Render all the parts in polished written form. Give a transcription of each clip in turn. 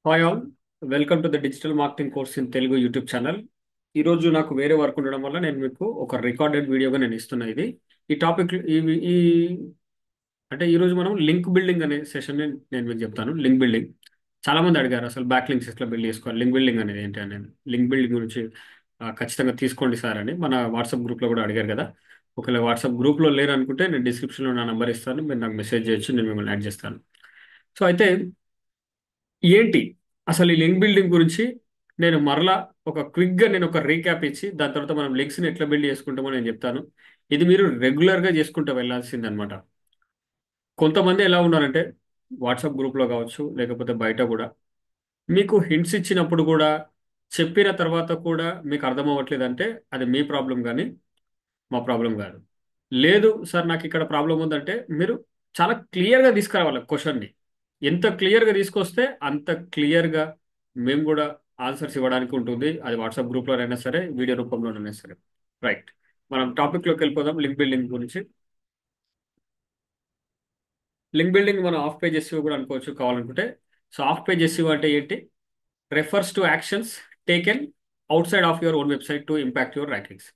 Hi all, welcome to the digital marketing course in Telugu YouTube channel. ఈరోజు నాకు వేరే work ఉండడం వల్ల నేను మీకు ఒక రికార్డెడ్ వీడియోగా నేను ఇస్తున్నా. ఈ టాపిక్ అంటే ఈరోజు మనం లింక్ బిల్డింగ్ అనే సెషన్ నేను మీకు చెప్తాను. లింక్ బిల్డింగ్ చాలా మంది అడిగారు, అసలు బ్యాక్ లింక్స్ ఎట్లా బిల్డ్ చేసుకోవాలి, లింక్ బిల్డింగ్ అనేది ఏంటి అని. లింక్ బిల్డింగ్ గురించి ఖచ్చితంగా తీసుకోండి సార్ అని మన వాట్సాప్ గ్రూప్లో కూడా అడిగారు కదా. ఒకవేళ వాట్సాప్ గ్రూప్లో లేరు అనుకుంటే నేను డిస్క్రిప్షన్లో నా నెంబర్ ఇస్తాను, మీరు నాకు మెసేజ్ చేయొచ్చు, నేను మిమ్మల్ని యాడ్ చేస్తాను. సో అయితే ఏంటి అసలు ఈ లింక్ బిల్డింగ్ గురించి నేను మరలా ఒక క్విక్గా నేను ఒక రీక్యాప్ ఇచ్చి దాని తర్వాత మనం లింక్స్ని ఎట్లా బిల్డ్ చేసుకుంటామో నేను చెప్తాను. ఇది మీరు రెగ్యులర్గా చేసుకుంటూ వెళ్ళాల్సిందనమాట. కొంతమంది ఎలా ఉన్నారంటే వాట్సాప్ గ్రూప్లో కావచ్చు, లేకపోతే బయట కూడా మీకు హింట్స్ ఇచ్చినప్పుడు కూడా చెప్పిన తర్వాత కూడా మీకు అర్థం అవ్వట్లేదంటే అది మీ ప్రాబ్లం కానీ మా ప్రాబ్లం కాదు. లేదు సార్, నాకు ఇక్కడ ప్రాబ్లం ఉందంటే మీరు చాలా క్లియర్గా తీసుకురావాలి క్వశ్చన్ని. ఎంత క్లియర్గా తీసుకొస్తే అంత క్లియర్గా మేము కూడా ఆన్సర్స్ ఇవ్వడానికి ఉంటుంది. అది వాట్సాప్ గ్రూప్లోనైనా సరే, వీడియో రూపంలోనైనా సరే. రైట్, మనం టాపిక్లోకి వెళ్ళిపోదాం. లింక్ బిల్డింగ్ గురించి. లింక్ బిల్డింగ్ మనం ఆఫ్ పేజ్ ఎస్ఈఓ కూడా అనుకోవచ్చు కావాలనుకుంటే. సో ఆఫ్ పేజ్ ఎస్ఈఓ అంటే ఏంటి? Refers to actions taken out side of your own website to impact your rankings.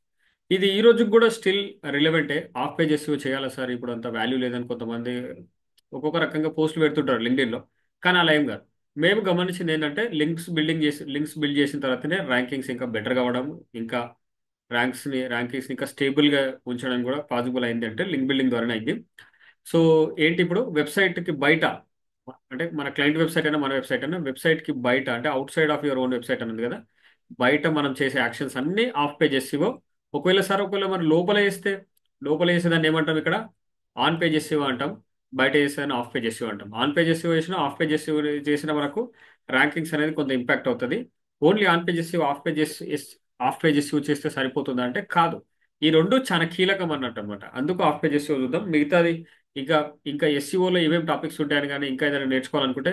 ఇది ఈ రోజుకి కూడా స్టిల్ రిలవెంటే. ఆఫ్ పేజ్ ఎస్ఈఓ చేయాలా సార్, ఇప్పుడు అంత వాల్యూ లేదని కొంతమంది ఒక్కొక్క రకంగా పోస్టులు పెడుతుంటారు లింక్డ్ఇన్లో. కానీ అలా ఏం కాదు. మేము గమనించింది ఏంటంటే లింక్స్ బిల్డ్ చేసిన తర్వాతనే ర్యాంకింగ్స్ ఇంకా బెటర్ కావడం, ఇంకా ర్యాంకింగ్స్ని ఇంకా స్టేబుల్గా ఉంచడం కూడా పాసిబుల్ అయింది అంటే లింక్ బిల్డింగ్ ద్వారానే అయింది. సో ఏంటి, ఇప్పుడు వెబ్సైట్కి బయట, అంటే మన క్లయింట్ వెబ్సైట్ అయినా మన వెబ్సైట్ అయినా, వెబ్సైట్కి బయట అంటే out side of your own website అన్నది కదా, బయట మనం చేసే యాక్షన్స్ అన్నీ ఆఫ్ పేజ్ ఎస్ఈఓ. ఒకవేళ మరి లోపల చేసే దాన్ని ఏమంటాం ఇక్కడ? ఆన్ పేజ్ ఎస్ఈఓ అంటాం. బయట చేసేదాన్ని ఆఫ్ పేజ్ ఎస్ఈఓ అంటాం. ఆన్ పేజ్ ఎస్ఈఓ చేసినా, ఆఫ్ పేజ్ ఎస్ఈఓ చేసిన వరకు ర్యాంకింగ్స్ అనేది కొంత ఇంపాక్ట్ అవుతుంది. Only on page SEO, of page SEO చేస్తే సరిపోతుందా అంటే కాదు. ఈ రెండు చాలా కీలకం అన్నట్టు అనమాట. అందుకు ఆఫ్ పేజ్ ఎస్ఈఓ చూద్దాం. మిగతాది ఇంకా ఇంకా ఎస్ఈఓలో ఏమేమి టాపిక్స్ ఉంటాయని కానీ ఇంకా ఏదైనా నేర్చుకోవాలనుకుంటే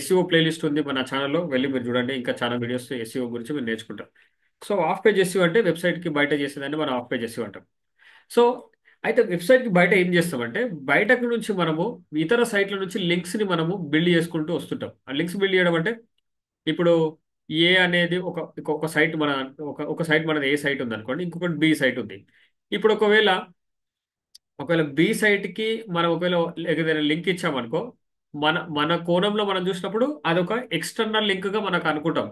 ఎస్ఈఓ ప్లేలిస్ట్ ఉంది మన ఛానల్లో, వెళ్ళి మీరు చూడండి. ఇంకా చాలా వీడియోస్ ఎస్ఈఓ గురించి మీరు నేర్చుకుంటారు. సో ఆఫ్ పేజ్ ఎస్ఈఓ అంటే వెబ్సైట్కి బయట చేసేదాన్ని మనం ఆఫ్ పేజ్ ఎస్ఈఓ అంటాం. సో అయితే వెబ్సైట్కి బయట ఏం చేస్తామంటే, బయటకు నుంచి మనము ఇతర సైట్ల నుంచి లింక్స్ని మనము బిల్డ్ చేసుకుంటూ వస్తుంటాం. ఆ లింక్స్ బిల్డ్ చేయడం అంటే ఇప్పుడు ఏ అనేది ఒక సైట్ ఒక సైట్ మనది ఏ సైట్ ఉంది అనుకోండి, ఇంకొకటి బి సైట్ ఉంది. ఇప్పుడు ఒకవేళ బి సైట్కి మనం ఒకవేళ ఏదైనా లింక్ ఇచ్చామనుకో, మన మన కోణంలో మనం చూసినప్పుడు అదొక ఎక్స్టర్నల్ లింక్గా మనకు అనుకుంటాం.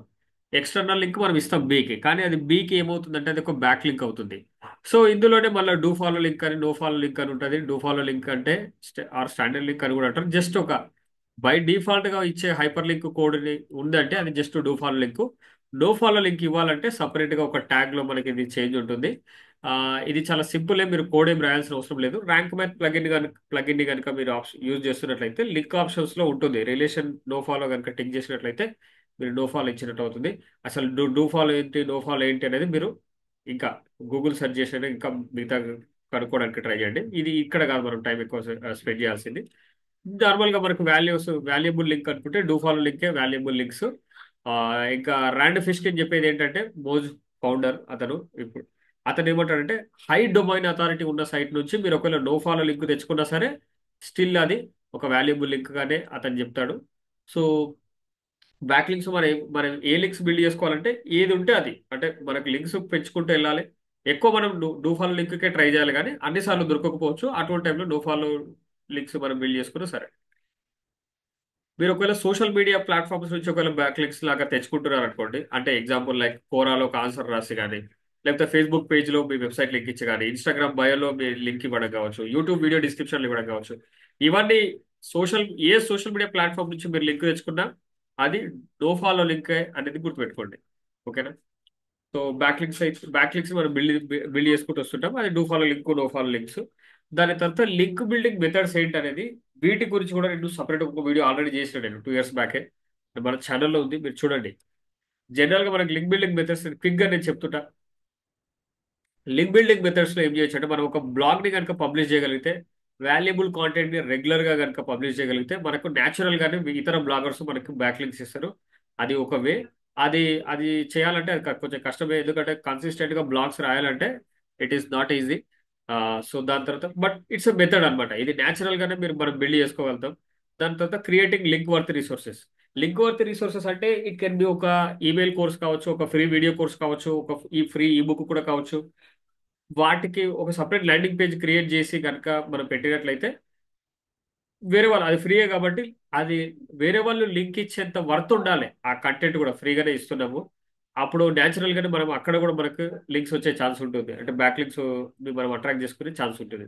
ఎక్స్టర్నల్ లింక్ మనం ఇస్తాం బీకి, కానీ అది బీకి ఏమవుతుందంటే అది ఒక బ్యాక్ లింక్ అవుతుంది. సో ఇందులోనే మళ్ళీ డూ ఫాలో లింక్ అని, నో ఫాలో లింక్ అని ఉంటుంది. డూ ఫాలో లింక్ అంటే స్టాండర్డ్ లింక్ అని కూడా అంటారు. జస్ట్ ఒక బై డిఫాల్ట్గా ఇచ్చే హైపర్ లింక్ కోడ్ ఉందంటే అది just do follow link. No follow link ఇవ్వాలంటే సపరేట్గా ఒక ట్యాగ్లో మనకి ఇది చేంజ్ ఉంటుంది. ఇది చాలా సింపుల్. మీరు కోడ్ ఏం రాయాల్సిన అవసరం లేదు. ర్యాంక్ మ్యాథ్ ప్లగిన్ కనుక మీరు యూజ్ చేస్తున్నట్లయితే లింక్ ఆప్షన్స్లో ఉంటుంది. రిలేషన్ నో ఫాలో కనుక టిక్ చేసినట్లయితే మీరు నో ఫాలో ఇచ్చినట్టు అవుతుంది. అసలు డూ ఫాలో ఏంటి, నో ఫాలో ఏంటి అనేది మీరు ఇంకా గూగుల్ సెర్చ్ చేసిన ఇంకా మిగతా కనుక్కోవడానికి ట్రై చేయండి. ఇది ఇక్కడ కాదు మనం టైం ఎక్కువ స్పెండ్ చేయాల్సింది. నార్మల్గా మనకు వాల్యుబుల్ లింక్ అనుకుంటే డూ ఫాలో లింకే వాల్యుబుల్ లింక్స్. ఇంకా ర్యాండ్ ఫిష్కి అని చెప్పేది ఏంటంటే, మోజ్ ఫౌండర్ ఇప్పుడు అతను ఏమంటాడంటే, హై డొమైన్ అథారిటీ ఉన్న సైట్ నుంచి మీరు ఒకవేళ నో ఫాలో లింక్ తెచ్చుకున్నా సరే స్టిల్ అది ఒక వాల్యుబుల్ లింక్ గానే అతను చెప్తాడు. సో బ్యాక్ లింక్స్ మనం ఏ లింక్స్ బిల్డ్ చేసుకోవాలంటే ఏది ఉంటే అది, అంటే మనకు లింక్స్ పెంచుకుంటూ వెళ్ళాలి. ఎక్కువ మనం డూ ఫాలో లింక్కే ట్రై చేయాలి, కానీ అన్నిసార్లు దొరకకపోవచ్చు. అటువంటి టైంలో నో ఫాలో లింక్స్ మనం బిల్డ్ చేసుకున్నా సరే. మీరు ఒకవేళ సోషల్ మీడియా ప్లాట్ఫామ్స్ నుంచి ఒకవేళ బ్యాక్ లింక్స్ లాగా తెచ్చుకుంటున్నారు అనుకోండి, అంటే ఎగ్జాంపుల్ లైక్ కోరాలో ఒక ఆన్సర్ రాసి కానీ, లేకపోతే ఫేస్బుక్ పేజ్లో మీ వెబ్సైట్ లింక్ ఇచ్చి కానీ, ఇన్స్టాగ్రామ్ బయోలో మీ లింక్ ఇవ్వడం కావచ్చు, యూట్యూబ్ వీడియో డిస్క్రిప్షన్లు ఇవ్వడం కావచ్చు. ఇవన్నీ సోషల్ మీడియా ప్లాట్ఫామ్ నుంచి మీరు లింక్ తెచ్చుకున్నా అది నో ఫాలో లింక్ అనేది గుర్తుపెట్టుకోండి. ఓకేనా? సో బ్యాక్ లింక్స్ మనం బిల్డ్ చేసుకుంటూ వస్తుంటాం. అది do follow link, no follow links. దాని తర్వాత లింక్ బిల్డింగ్ మెథడ్స్ ఏంటి అనేది, వీటి గురించి కూడా నేను సపరేట్ ఒక వీడియో ఆల్రెడీ చేసిన, నేను 2 years బ్యాకే మన ఛానల్లో ఉంది, మీరు చూడండి. జనరల్గా మనకి లింక్ బిల్డింగ్ మెథడ్స్ క్విక్గా నేను చెప్తుంటా. లింక్ బిల్డింగ్ మెథడ్స్లో ఏం చేయొచ్చు అంటే, మనం ఒక బ్లాగ్ని కనుక పబ్లిష్ చేయగలిగితే, వాల్యుబుల్ కాంటెంట్ని రెగ్యులర్గా కనుక పబ్లిష్ చేయగలిగితే, మనకు న్యాచురల్గానే ఇతర బ్లాగర్స్ మనకు బ్యాక్ లింక్స్ ఇస్తారు. అది ఒక వే. అది అది చేయాలంటే అది కొంచెం కష్టమే, ఎందుకంటే కన్సిస్టెంట్గా బ్లాగ్స్ రాయాలంటే it is not easy. So దాని తర్వాత బట్ ఇట్స్ ఎ మెథడ్ అనమాట. ఇది న్యాచురల్గానే మనం బిల్డ్ చేసుకోగలుగుతాం. దాని తర్వాత creating link worth resources. Link worth resources అంటే ఇట్ కెన్ బి ఒక ఈమెయిల్ కోర్స్ కావచ్చు, ఒక ఫ్రీ వీడియో కోర్స్ కావచ్చు, ఒక ఈ ఫ్రీ ఈ బుక్ కూడా కావచ్చు. వాటికి ఒక సపరేట్ ల్యాండింగ్ పేజ్ క్రియేట్ చేసి కనుక మనం పెట్టినట్లయితే వేరే వాళ్ళు అది ఫ్రీయే కాబట్టి అది వేరే వాళ్ళు లింక్ ఇచ్చేంత వర్త్ ఉండాలి. ఆ కంటెంట్ కూడా ఫ్రీగానే ఇస్తున్నాము. అప్పుడు న్యాచురల్ గానే మనం అక్కడ కూడా మనకు లింక్స్ వచ్చే ఛాన్స్ ఉంటుంది. అంటే బ్యాక్ లింక్స్ మనం అట్రాక్ట్ చేసుకునే ఛాన్స్ ఉంటుంది.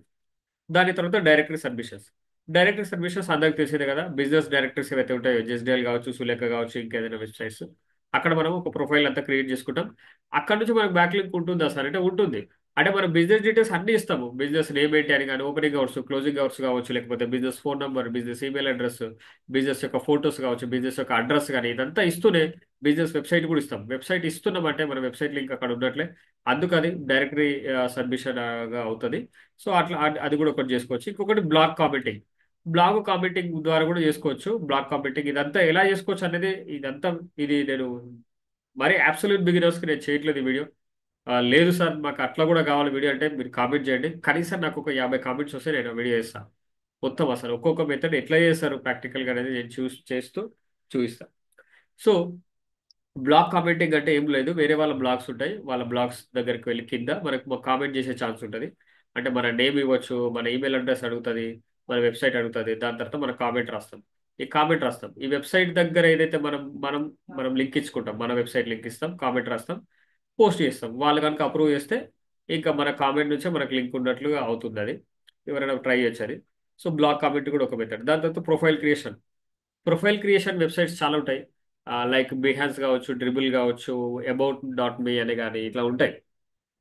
దాని తర్వాత డైరెక్టరీ సబ్మిషన్స్. డైరెక్టరీ సబ్మిషన్స్ అందరికి తెలిసేదే కదా! బిజినెస్ డైరెక్టరీస్ ఏవైతే ఉంటాయో జెస్డీఎల్ కావచ్చు, సులేఖ కావచ్చు, ఇంకేదైనా వెబ్‌సైట్స్. అక్కడ మనం ఒక ప్రొఫైల్ అంతా క్రియేట్ చేసుకుంటాం. అక్కడి నుంచి మనకు బ్యాక్ లింక్ ఉంటుందా సార్ అంటే ఉంటుంది. అంటే మనం బిజినెస్ డీటెయిల్స్ అన్నీ ఇస్తాము. బిజినెస్ నేమ్ ఏంటి అని గాని, ఓపెనింగ్ అవర్స్, క్లోజింగ్ అవర్స్ కావచ్చు, లేకపోతే business phone number, business email address, business యొక్క ఫోటోస్ కావచ్చు, బిజినెస్ యొక్క అడ్రెస్ గాని ఇదంతా ఇస్తూనే బిజినెస్ వెబ్‌సైట్ కూడా ఇస్తాం. వెబ్‌సైట్ ఇస్తున్నామంటే మన వెబ్‌సైట్ లింక్ అక్కడ ఉన్నట్లే. అందుకది డైరెక్టరీ సబ్మిషన్ గా అవుతది. సో, అట్లా అది కూడా ఒకటి చేసుకోవచ్చు. ఇంకొకటి బ్లాగ్ కామెంటింగ్. బ్లాగ్ కామెంటింగ్ ద్వారా కూడా చేసుకోవచ్చు. బ్లాగ్ కామెంటింగ్ ఇదంతా ఎలా చేసుకోవచ్చు అనేది ఇదంతా ఇది నేను మరి అబ్సల్యూట్ బిగినర్స్‌కి నేను చేయట్లేదు ఈ వీడియో. లేదు సార్ మాకు అట్లా కూడా కావాలి వీడియో అంటే మీరు కామెంట్ చేయండి. కనీసం నాకు ఒక 50 కామెంట్స్ వస్తే నేను వీడియో చేస్తా. మొత్తం అసలు ఒక్కొక్క మెథడ్ ఎట్లా చేస్తారు ప్రాక్టికల్‌గా అనేది నేను చేస్తూ చూపిస్తా. సో బ్లాగ్ కామెంటింగ్ అంటే ఏం లేదు. వేరే వాళ్ళ బ్లాగ్స్ ఉంటాయి. వాళ్ళ బ్లాగ్స్ దగ్గరికి వెళ్లి కింద మనకు కామెంట్ చేసే ఛాన్స్ ఉంటది. అంటే మన నేమ్ ఇవ్వచ్చు, మన ఈమెయిల్ అడ్రెస్ అడుగుతది, మన వెబ్‌సైట్ అడుగుతది. దాని తర్వాత మనం కామెంట్ రాస్తాం. ఈ కామెంట్ రాస్తాం. ఈ వెబ్‌సైట్ దగ్గర ఏదైతే మనం మనం మనం లింక్ ఇచ్చుకుంటాం. మన వెబ్‌సైట్ లింక్ ఇస్తాం. కామెంట్ రాస్తాం. పోస్ట్ చేస్తాం. వాళ్ళు గనుక అప్రూవ్ చేస్తే ఇంకా మన కామెంట్ నుంచే మనకు లింక్ ఉన్నట్లుగా అవుతుందది. ఎవరైనా ట్రై చేయొచ్చది. సో, బ్లాగ్ కామెంట్ కూడా ఒక మెథడ్. దాని తర్వాత profile creation. Profile creation websites చాలా ఉంటాయి. లైక్ బిహాన్స్ కావచ్చు, డ్రిబుల్ కావచ్చు, అబౌట్ డాట్ మీ అని గాని ఇట్లా ఉంటాయి.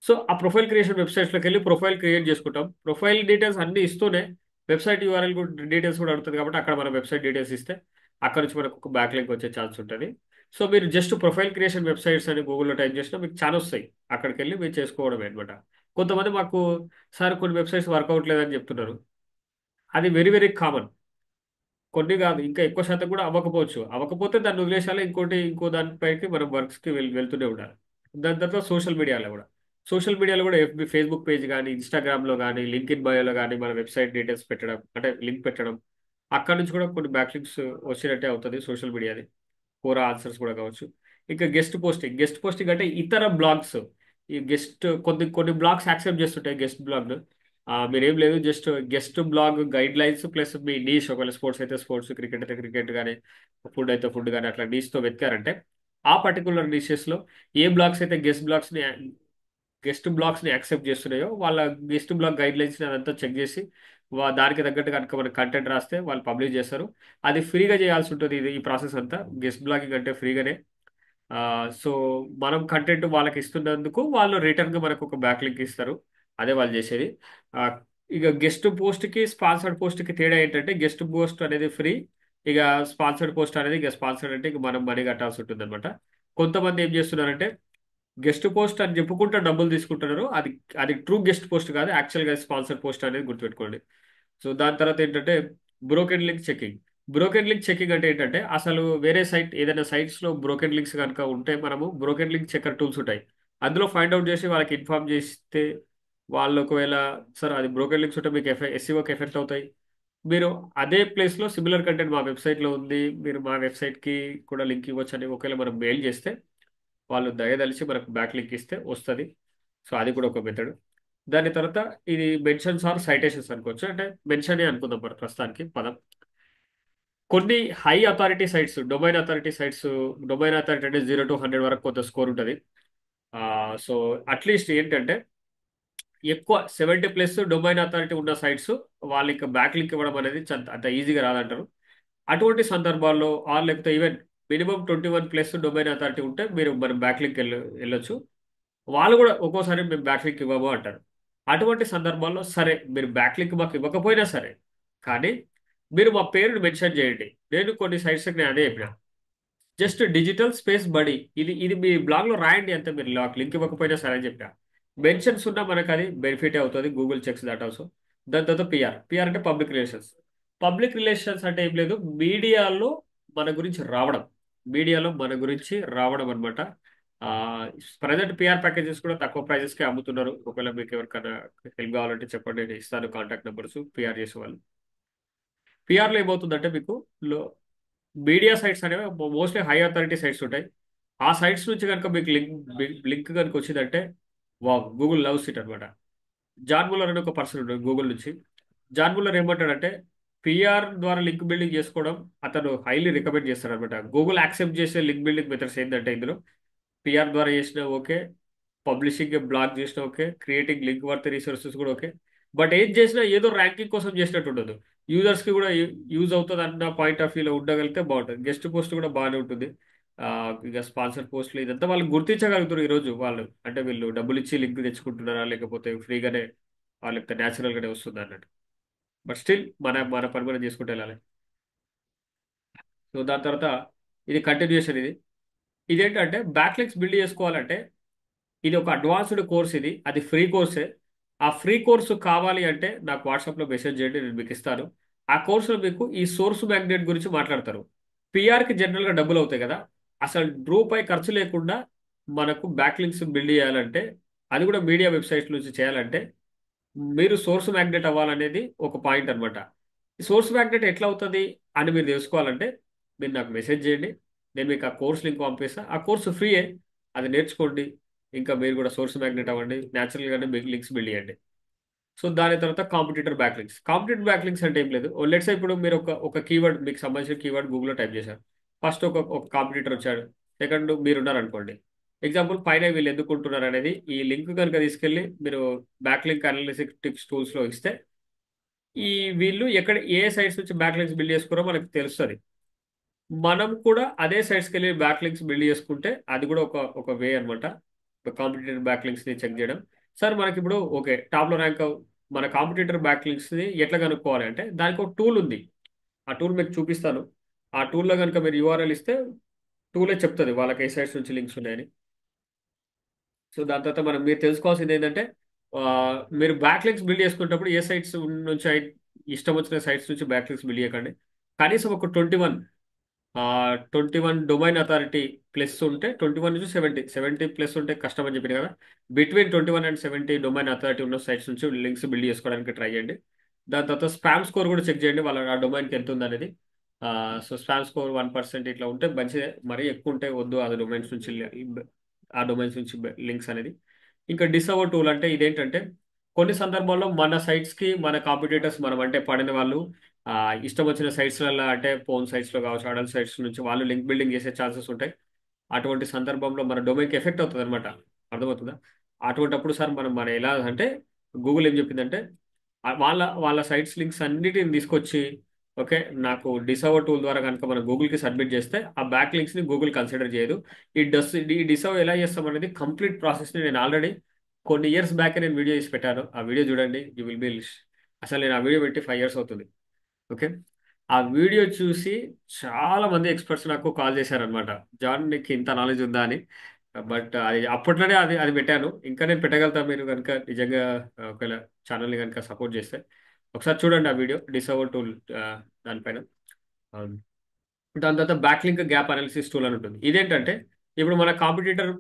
సో, ఆ ప్రొఫైల్ క్రియేషన్ వెబ్‌సైట్స్‌లోకెళ్ళి ప్రొఫైల్ క్రియేట్ చేసుకుంటాం. ప్రొఫైల్ డీటెయిల్స్ అన్నీ ఇస్తూనే వెబ్‌సైట్ యూఆర్ఎల్ కూడా డీటెయిల్స్ కూడా అడుగుతది కాబట్టి అక్కడ మన వెబ్‌సైట్ డీటెయిల్స్ ఇస్తే అక్కడి నుంచి మనకు ఒక బ్యాక్ లింక్ వచ్చే ఛాన్స్ ఉంటది. సో, మీరు జస్ట్ ప్రొఫైల్ క్రియేషన్ వెబ్‌సైట్స్ అని గూగుల్‌లో టైప్ చేసినా మీకు చాలా వస్తాయి. అక్కడికెళ్ళి మీరు చేసుకోవడమే అన్నమాట. కొంతమంది మాకు సార్ కొన్ని వెబ్‌సైట్స్ వర్క్ అవ్వట్లేదని చెప్తున్నారు. అది వెరీ వెరీ కామన్. కొన్ని గాదు. ఇంకా ఎక్కువ శాతం గూడా అవ్వకపోవచ్చు. అవ్వకపోతే దాన్ని వదిలేసేయాలి. ఇంకో దాని పైకి మనం వర్క్స్‌కి వెళ్తూనే ఉండాలి. దాని తర్వాత సోషల్ మీడియాలో గూడా. సోషల్ మీడియాలో గూడా ఫేస్‌బుక్ పేజ్ గాని, ఇన్‌స్టాగ్రామ్‌లో గాని, లింక్డ్ఇన్ బయోలో గాని మన వెబ్‌సైట్ డీటెయిల్స్ పెట్టడం. అంటే లింక్ పెట్టడం. అక్కడి నుంచి కూడా కొన్ని బ్యాక్ లింక్స్ వచ్చినట్టే అవుతది సోషల్ మీడియాది. కోరా ఆన్సర్స్ కూడా కావచ్చు. ఇంకా గెస్ట్ పోస్టింగ్. గెస్ట్ పోస్టింగ్ అంటే ఇతర బ్లాగ్స్. ఈ గెస్ట్ కొన్ని కొన్ని బ్లాగ్స్ యాక్సెప్ట్ చేస్తుంటాయి గెస్ట్ బ్లాగ్‌ను. మీరేం లేదు just guest blog guidelines plus మీ నీష్ ఒకవేళ స్పోర్ట్స్ అయితే స్పోర్ట్స్, క్రికెట్ అయితే క్రికెట్ గాని, ఫుడ్ అయితే ఫుడ్ గాని అట్లా నీష్‌తో వెతికారంటే ఆ పర్టిక్యులర్ నిషెస్‌లో ఏ బ్లాగ్స్ అయితే గెస్ట్ బ్లాగ్స్‌ని యాక్సెప్ట్ చేస్తున్నాయో వాళ్ళ గెస్ట్ బ్లాగ్ గైడ్‌లైన్స్‌ని అదంతా చెక్ చేసి దానికి తగ్గట్టు గనుక మనకు కంటెంట్ రాస్తే వాళ్ళు పబ్లిష్ చేస్తారు. అది ఫ్రీగా చేయాల్సి ఉంటది ఈ ప్రాసెస్ అంతా. గెస్ట్ బ్లాగింగ్ అంటే ఫ్రీగానే. సో, మనం కంటెంట్ వాళ్ళకి ఇస్తున్నందుకు వాళ్ళు రిటర్న్‌గా మనకు ఒక బ్యాక్ లింక్ ఇస్తారు. అదే వాళ్ళు చేసేది. ఆహ్, ఇక గెస్ట్ పోస్ట్‌కి, స్పాన్సర్డ్ పోస్ట్‌కి తేడా ఏంటంటే గెస్ట్ పోస్ట్ అనేది ఫ్రీ. ఇక స్పాన్సర్డ్ పోస్ట్ అనేది ఇక స్పాన్సర్డ్ అంటే ఇక మనం మనీ కట్టాల్సి ఉంటుందన్నమాట. కొంతమంది ఏం చేస్తున్నారంటే గెస్ట్ పోస్ట్ అని చెప్పుకుంటూ డబ్బులు తీసుకుంటున్నారు. అది అది ట్రూ గెస్ట్ పోస్ట్ కాదు. యాక్చువల్‌గా స్పాన్సర్డ్ పోస్ట్ అనేది గుర్తుపెట్టుకోండి. సో, దాని తర్వాత ఏంటంటే broken link checking. Broken link checking అంటే ఏంటంటే అసలు వేరే సైట్ ఏదైనా సైట్స్‌లో బ్రోకెన్ లింక్స్ గనుక ఉంటే మనము బ్రోకెన్ లింక్ చెకర్ టూల్స్ ఉంటాయి. అందులో ఫైండ్ ఔట్ చేసి వాళ్ళకి ఇన్ఫార్మ్ చేస్తే వాళ్ళు ఒకవేళ సార్ అది బ్రోకెన్ లింక్స్ ఉంటే మీకు ఎస్‌ఈఓకి ఎఫెక్ట్ అవుతాయి. మీరు అదే ప్లేస్‌లో సిమిలర్ కంటెంట్ మా వెబ్‌సైట్‌లో ఉంది. మీరు మా వెబ్‌సైట్‌కి కూడా లింక్ ఇవ్వచ్చని ఒకవేళ మనం మెయిల్ చేస్తే వాళ్ళు దయదలిచి మనకు బ్యాక్ లింక్ ఇస్తే వస్తది. సో, అది కూడా ఒక మెథడ్. దాని తర్వాత ఇది మెన్షన్స్ ఆర్ సైటేషన్స్ అనుకోవచ్చు. అంటే మెన్షనే అనుకుందాం మరి ప్రస్తుతానికి పదం. కొన్ని high authority sites, domain authority అంటే 0-100 వరకు కొంత స్కోర్ ఉంటది. సో, అట్‌లీస్ట్ ఏంటంటే ఎక్కువ 70 ప్లస్ డొమైన్ అథారిటీ ఉన్న సైట్స్ వాళ్ళకి బ్యాక్ లింక్ ఇవ్వడం అనేది అంత ఈజీగా రాదంటారు. అటువంటి సందర్భాల్లో లేకపోతే even minimum 21 plus domain authority ఉంటే మీరు మనం బ్యాక్ లింక్ ఎళ్ళొచ్చు. వాళ్ళు గూడా ఒక్కోసారి మేము బ్యాక్ లింక్ ఇవ్వము అంటారు. అటువంటి సందర్భాల్లో సరే మీరు బ్యాక్ లింక్ మాకు ఇవ్వకపోయినా సరే, కానీ మీరు మా పేరుని మెన్షన్ చేయండి. నేను కొన్ని సైట్స్‌కి నేను అదే చెప్పిన. Just digital space buddy. ఇది మీ బ్లాగ్‌లో రాయండి అంతే మీరు లింక్ ఇవ్వకపోయినా సరే అని చెప్పా. మెన్షన్స్ ఉన్నా మనకది బెనిఫిటే అవుతది. Google checks that also. దాని తర్వాత పీఆర్. పీఆర్ అంటే పబ్లిక్ రిలేషన్స్. పబ్లిక్ రిలేషన్స్ అంటే ఏం లేదు. మీడియాలో మన గురించి రావడం. మీడియాలో మన గురించి రావడం అన్నమాట. ఆహ్, ప్రెజెంట్ పీఆర్ ప్యాకేజెస్ కూడా తక్కువ ప్రైజెస్‌కే అమ్ముతున్నారు. ఒకవేళ మీకు ఎవరికైనా హెల్ప్ కావాలంటే చెప్పండి. నేను ఇస్తాను కాంటాక్ట్ నంబర్స్ పీఆర్ చేసేవాళ్ళు. పీఆర్‌లో ఏమవుతుందంటే మీకు లో మీడియా సైట్స్ అనేవి మోస్ట్లీ హై అథారిటీ సైట్స్ ఉంటాయి. ఆ సైట్స్ నుంచి కనుక మీకు లింక్ కనుక వచ్చిందంటే వా గూగుల్ లవ్స్ ఇట్ అనమాట. జాన్ ముల్లర్ అనే ఒక పర్సన్ ఉంటాడు గూగుల్ నుంచి. జాన్ ముల్లర్ ఏమంటాడంటే పిఆర్ ద్వారా లింక్ బిల్డింగ్ చేసుకోవడం అతను హైలీ రికమెండ్ చేస్తాడు అనమాట. గూగుల్ యాక్సెప్ట్ చేసే లింక్ బిల్డింగ్ మెథడ్స్ ఏంటంటే ఇందులో పిఆర్ ద్వారా చేసినా ఓకే, పబ్లిషింగ్ బ్లాగ్ చేసినా okay, creating link worth resources కూడా ఓకే. బట్ ఏం చేసినా ఏదో ర్యాంకింగ్ కోసం చేసినట్టు ఉండదు. యూజర్స్ కి కూడా యూజ్ అవుతుంది అన్న పాయింట్ ఆఫ్ వ్యూలో ఉండగలిగితే బాగుంటుంది. గెస్ట్ పోస్ట్ కూడా బాగానే ఉంటుంది. ఆ, ఇక స్పాన్సర్ పోస్టులు ఇదంతా వాళ్ళు గుర్తించగలుగుతారు ఈ రోజు వాళ్ళు. అంటే వీళ్ళు డబ్బులు ఇచ్చి లింక్ తెచ్చుకుంటున్నారా లేకపోతే ఫ్రీగానే వాళ్ళకి న్యాచురల్ గానే వస్తుంది అన్నట్టు. బట్ స్టిల్ మన మన పని మనం చేసుకుంటూ వెళ్ళాలి. సో దాని తర్వాత ఇది కంటిన్యూషన్. ఇదేంటంటే బ్యాక్లింక్స్ బిల్డ్ చేసుకోవాలంటే ఇది ఒక అడ్వాన్స్డ్ కోర్స్. అది ఫ్రీ కోర్సే. ఆ ఫ్రీ కోర్సు కావాలి అంటే నాకు వాట్సాప్లో మెసేజ్ చేయండి, నేను మీకు ఇస్తాను. ఆ కోర్సులో మీకు ఈ సోర్స్ మ్యాగ్నెట్ గురించి మాట్లాడతారు. పిఆర్కి జనరల్గా డబ్బులు అవుతాయి కదా. అసలు రూపాయి ఖర్చు లేకుండా మనకు బ్యాక్లింక్స్ బిల్డ్ చేయాలంటే, అది కూడా మీడియా వెబ్సైట్స్ నుంచి చేయాలంటే మీరు సోర్స్ మ్యాగ్నెట్ అవ్వాలనేది ఒక పాయింట్ అనమాట. ఈ సోర్స్ మ్యాగ్నెట్ ఎట్లా అవుతుంది అని మీరు తెలుసుకోవాలంటే మీరు నాకు మెసేజ్ చేయండి. నేను మీకు ఆ కోర్స్ లింక్ పంపిస్తాను. ఆ కోర్సు ఫ్రీయే, అది నేర్చుకోండి. ఇంకా మీరు కూడా సోర్స్ మ్యాగ్నెట్ అవ్వండి, న్యాచురల్గానే మీకు లింక్స్ బిల్డ్ చేయండి. సో దాని తర్వాత కాంపిటీటర్ బ్యాక్లింక్స్. కాంపిటీటర్ బ్యాక్లింక్స్ అంటే ఏం లేదు. లెట్స్ ఇప్పుడు మీరు ఒక కీవర్డ్, మీకు సంబంధించిన కీవర్డ్ గూగుల్లో టైప్ చేశారు. ఫస్ట్ ఒక కాంపిటీటర్ వచ్చాడు, సెకండ్ మీరు ఉన్నారు అనుకోండి. ఎగ్జాంపుల్ పైన వీళ్ళు ఎందుకు ఉంటున్నారు అనేది ఈ లింక్ కనుక తీసుకెళ్ళి మీరు బ్యాక్లింక్ అనలిటిక్స్ టూల్స్లో ఇస్తే ఈ వీళ్ళు ఎక్కడ ఏ సైట్స్ నుంచి బ్యాక్లింక్స్ బిల్డ్ చేసుకున్నారో మనకు తెలుస్తుంది. మనం కూడా అదే సైట్స్కి వెళ్ళి బ్యాక్లింక్స్ బిల్డ్ చేసుకుంటే అది కూడా ఒక వే అనమాట. కాంపిటేటర్ బ్యాక్లింక్స్ ని చెక్ చేయడం. సార్ మనకి ఇప్పుడు ఓకే టాప్ లో ర్యాంక్ మన కాంపిటేటర్ బ్యాక్లింక్స్ ని ఎట్లా కనుక్కోవాలి అంటే దానికి ఒక టూల్ ఉంది. ఆ టూల్ మీకు చూపిస్తాను. ఆ టూల్లో కనుక మీరు యూఆర్ఎల్ ఇస్తే టూలే చెప్తుంది వాళ్ళకి ఏ సైట్స్ నుంచి లింక్స్ ఉన్నాయని. సో దాని తర్వాత మీరు తెలుసుకోవాల్సింది ఏంటంటే ఆ, మీరు బ్యాక్లింక్స్ బిల్డ్ చేసుకునేటప్పుడు ఏ సైట్స్ నుంచి ఇష్టం వచ్చిన సైట్స్ నుంచి బ్యాక్లింక్స్ బిల్డ్ చేయకండి. కనీసం ఒక 21 డొమైన్ అథారిటీ ప్లస్ ఉంటే, 21 నుంచి 70 ప్లస్ ఉంటే కష్టం అని చెప్పింది కదా. బిట్వీన్ 21 and 70 డొమైన్ అథారిటీ ఉన్న సైట్స్ నుంచి లింక్స్ బిల్డ్ చేసుకోవడానికి ట్రై చేయండి. దాని తర్వాత స్పామ్ స్కోర్ కూడా చెక్ చేయండి వాళ్ళ ఆ డొమైన్కి ఎంత ఉంది అనేది. సో స్పామ్ స్కోర్ 1% ఇట్లా ఉంటే మంచిదే, మరీ ఎక్కువ ఉంటే వద్దు ఆ డొమైన్స్ నుంచి లింక్స్ అనేది. ఇంకా డిసవర్ టూల్ అంటే ఇదేంటంటే కొన్ని సందర్భాల్లో మన sites కి మన కాంపిటేటర్స్ మనం అంటే పడిన వాళ్ళు ఆ, ఇష్టం వచ్చిన సైట్స్లలో అంటే ఫోన్ సైట్స్లో కావచ్చు, అడల్ట్ సైట్స్ నుంచి వాళ్ళు లింక్ బిల్డింగ్ చేసే ఛాన్సెస్ ఉంటాయి. అటువంటి సందర్భంలో మన డొమైన్కి ఎఫెక్ట్ అవుతుంది అనమాట. అర్థమవుతుందా? అటువంటిప్పుడు సార్ మన ఎలా అంటే గూగుల్ ఏం చెప్పిందంటే వాళ్ళ వాళ్ళ సైట్స్ లింక్స్ అన్నిటిని తీసుకొచ్చి ఓకే నాకు డిసవర్ టూల్ ద్వారా కనుక మనం గూగుల్కి సబ్మిట్ చేస్తే ఆ బ్యాక్ లింక్స్ని గూగుల్ కన్సిడర్ చేయదు. ఈ డిసవర్ ఎలా చేస్తాం అనేది కంప్లీట్ ప్రాసెస్ని నేను ఆల్రెడీ కొన్ని ఇయర్స్ బ్యాక్ నేను వీడియో చేసి పెట్టాను. ఆ వీడియో చూడండి, యూ విల్ బి. అసలు నేను ఆ వీడియో పెట్టి 5 years అవుతుంది. ఓకే. ఆ వీడియో చూసి చాలా మంది ఎక్స్పర్ట్స్ నాకు కాల్ చేశారనమాట. జాన్ నీకు ఇంత నాలెడ్జ్ ఉందా అని. బట్ అది అప్పట్లోనే అది అది పెట్టాను. ఇంకా నేను పెట్టగలుగుతా మీరు కనుక నిజంగా ఒకవేళ ఛానల్ని కనుక సపోర్ట్ చేస్తే. ఒకసారి చూడండి ఆ వీడియో డిసవర్ టూల్ దానిపైన. అవును. దాని తర్వాత బ్యాక్లింక్ గ్యాప్ అనాలిసిస్ టూల్ అని ఉంటుంది. ఇదేంటంటే ఇప్పుడు మన కాంపిటీటర్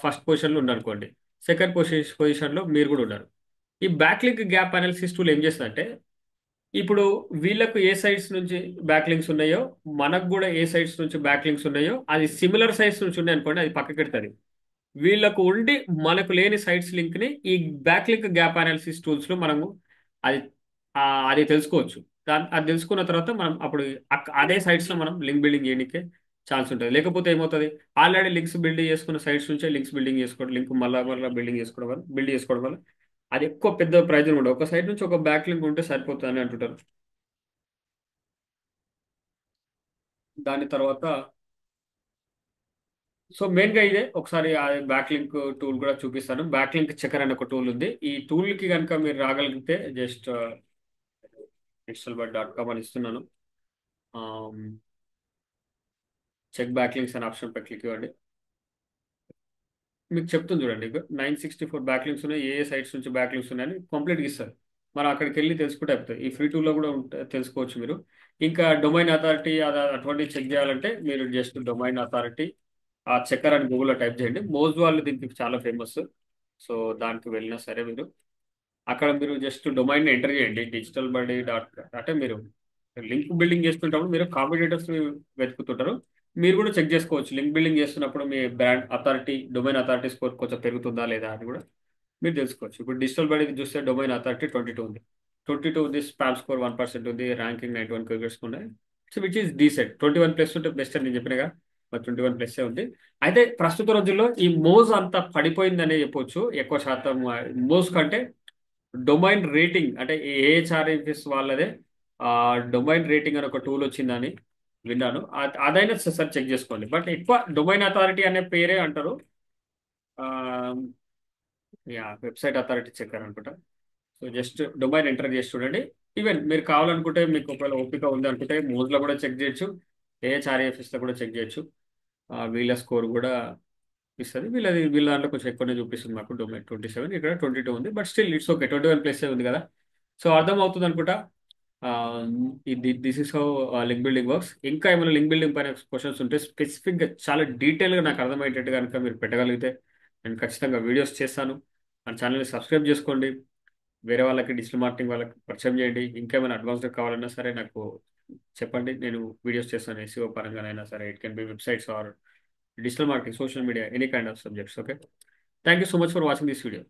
ఫస్ట్ పొజిషన్లో ఉన్నారనుకోండి, సెకండ్ పొజిషన్లో మీరు కూడా ఉన్నారు. ఈ బ్యాక్లింక్ గ్యాప్ అనాలిసిస్ టూల్ ఏం చేస్తుందంటే ఇప్పుడు వీళ్ళకు ఏ సైట్స్ నుంచి బ్యాక్ లింక్స్ ఉన్నాయో మనకు కూడా ఏ సైట్స్ నుంచి బ్యాక్ లింక్స్ ఉన్నాయో అది సిమిలర్ సైట్స్ నుంచి ఉన్నాయి అనుకోండి, అది పక్కకి పెడుతుంది. వీళ్ళకు ఉండి మనకు లేని సైట్స్ లింక్ ని ఈ back link gap analysis tools లో మనము అది అది తెలుసుకోవచ్చు. అది తెలుసుకున్న తర్వాత మనం అప్పుడు అదే సైట్స్ లో మనం లింక్ బిల్డింగ్ చేయడానికి ఛాన్స్ ఉంటుంది. లేకపోతే ఏమవుతుంది, ఆల్రెడీ లింక్స్ బిల్డ్ చేసుకున్న సైట్స్ నుంచే లింక్స్ బిల్డింగ్ చేసుకోవడం, లింక్ మళ్ళా బిల్డ్ చేసుకోవడం వల్ల అది ఎక్కువ పెద్ద ప్రయోజనం ఉండదు. ఒక సైట్ నుంచి ఒక బ్యాక్ లింక్ ఉంటే సరిపోతుంది అని అంటుంటారు. దాని తర్వాత సో మెయిన్ గా ఇదే ఒకసారి ఆ బ్యాక్ లింక్ టూల్ కూడా చూపిస్తాను. బ్యాక్ లింక్ చెకర్ అనే ఒక టూల్ ఉంది. ఈ టూల్ కి కనుక మీరు రాగలిగితే జస్ట్ excelbert.com అని ఇస్తున్నాను. చెక్ బ్యాక్ లింక్స్ అనే ఆప్షన్ పై క్లిక్ ఇవ్వండి. మీకు చెప్తుంది చూడండి, 964 బ్యాక్ లింక్స్ ఉన్నాయి, ఏ ఏ సైట్స్ నుంచి బ్యాక్ లింక్స్ ఉన్నాయని కంప్లీట్గా ఇస్తారు. మరి అక్కడికి వెళ్ళి తెలుసుకుంటే అయిపోతుంది. ఈ ఫ్రీ టూల్లో కూడా తెలుసుకోవచ్చు మీరు. ఇంకా డొమైన్ అథారిటీ అటువంటి చెక్ చేయాలంటే మీరు జస్ట్ డొమైన్ అథారిటీ ఆ చెక్కర్ అని గూగుల్లో టైప్ చేయండి. మోజ్ వాళ్ళు దీనికి చాలా ఫేమస్. సో దానికి వెళ్ళినా సరే మీరు అక్కడ మీరు జస్ట్ డొమైన్ ఎంటర్ చేయండి, digitalbuddy.com అంటే మీరు లింక్ బిల్డింగ్ చేసుకునేటప్పుడు మీరు కాంపిటేటర్స్ వెతుకుతుంటారు. మీరు కూడా చెక్ చేసుకోవచ్చు. లింక్ బిల్డింగ్ చేస్తున్నప్పుడు మీ brand authority, domain authority score కొంచెం పెరుగుతుందా లేదా అని కూడా మీరు తెలుసుకోవచ్చు. ఇప్పుడు డిజిటల్ బడి చూస్తే డొమైన్ అథారిటీ 22 ఉంది. 22 ఉంది, స్పామ్ స్కోర్ 1% ఉంది, ర్యాంకింగ్ 91 క్రికెట్స్ ఉన్నాయి. So which is decent. 21 plus ఉంటే బెస్ట్ అని నేను చెప్పినగా, మరి 21 ప్లస్ ఉంది. అయితే ప్రస్తుత రోజుల్లో ఈ మోజ్ అంతా పడిపోయిందనే చెప్పొచ్చు. ఎక్కువ శాతం మోజ్ కంటే డొమైన్ రేటింగ్ అంటే ఏహెచ్ఆర్ఎఫ్ఎస్ వాళ్ళదే డొమైన్ రేటింగ్ అని ఒక టూల్ వచ్చిందని విన్నాను. అదైనా సార్ చెక్ చేసుకోండి. బట్ ఎక్కువ డొమైన్ అథారిటీ అనే పేరే అంటారు. యా, వెబ్సైట్ అథారిటీ చెక్కర్ అనుకుంటా. సో జస్ట్ డొమైన్ ఎంటర్ చేసి చూడండి. ఈవెన్ మీరు కావాలనుకుంటే, మీకు ఒకవేళ ఓపిక ఉంది అనుకుంటే మోజ్లో కూడా చెక్ చేయొచ్చు, ఏహెచ్ఆర్ఏఎఫ్ఎస్లో కూడా చెక్ చేయొచ్చు. వీళ్ళ స్కోర్ కూడా ఇస్తుంది. వీళ్ళ దాంట్లో కొంచెం ఎక్కువనే చూపిస్తుంది మాకు. డొమైన్ 27, ఇక్కడ 22 ఉంది. But still it's okay, 21 plus ఉంది కదా. సో అర్థం అవుతుంది అనుకుంటా. This is how link building works. ఇంకా ఏమైనా లింక్ బిల్డింగ్ పైన క్వశ్చన్స్ ఉంటే స్పెసిఫిక్గా చాలా డీటెయిల్గా నాకు అర్థమయ్యేటట్టు కనుక మీరు పెట్టగలిగితే నేను ఖచ్చితంగా వీడియోస్ చేస్తాను. మన ఛానల్ని సబ్స్క్రైబ్ చేసుకోండి. వేరే వాళ్ళకి, డిజిటల్ మార్కెటింగ్ వాళ్ళకి పరిచయం చేయండి. ఇంకేమైనా అడ్వాన్స్గా కావాలన్నా సరే నాకు చెప్పండి, నేను వీడియోస్ చేస్తాను. ఎస్ఈఓ పరంగానైనా సరే, it can be websites or digital marketing, social media, any kind of subjects. Okay. Thank you so much for watching this video.